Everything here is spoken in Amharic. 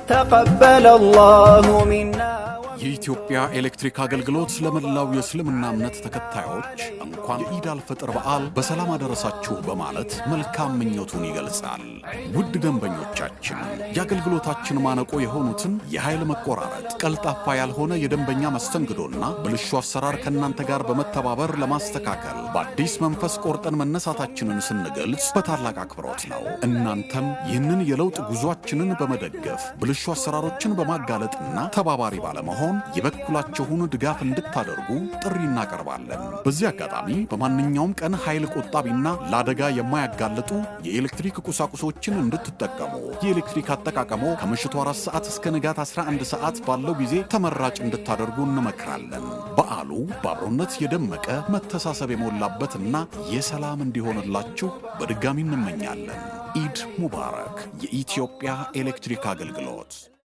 تقبل الله منا የኢትዮጵያ ኤሌክትሪክ አገልግሎት ለመላው የእስልምና እምነት ተከታዮች እንኳን የኢድ አልፈጥር በዓል በሰላም አደረሳችሁ በማለት መልካም ምኞቱን ይገልጻል። ውድ ደንበኞቻችን የአገልግሎታችን ማነቆ የሆኑትን የኃይል መቆራረጥ፣ ቀልጣፋ ያልሆነ የደንበኛ መስተንግዶና ብልሹ አሰራር ከእናንተ ጋር በመተባበር ለማስተካከል በአዲስ መንፈስ ቆርጠን መነሳታችንን ስንገልጽ በታላቅ አክብሮት ነው። እናንተም ይህንን የለውጥ ጉዟችንን በመደገፍ ብልሹ አሰራሮችን በማጋለጥና ተባባሪ ባለመሆን የበኩላችሁን ድጋፍ እንድታደርጉ ጥሪ እናቀርባለን። በዚህ አጋጣሚ በማንኛውም ቀን ኃይል ቆጣቢና ለአደጋ የማያጋልጡ የኤሌክትሪክ ቁሳቁሶችን እንድትጠቀሙ፣ የኤሌክትሪክ አጠቃቀሞ ከምሽቱ 4 ሰዓት እስከ ንጋት 11 ሰዓት ባለው ጊዜ ተመራጭ እንድታደርጉ እንመክራለን። በዓሉ በአብሮነት የደመቀ መተሳሰብ የሞላበትና የሰላም እንዲሆንላችሁ በድጋሚ እንመኛለን። ኢድ ሙባረክ። የኢትዮጵያ ኤሌክትሪክ አገልግሎት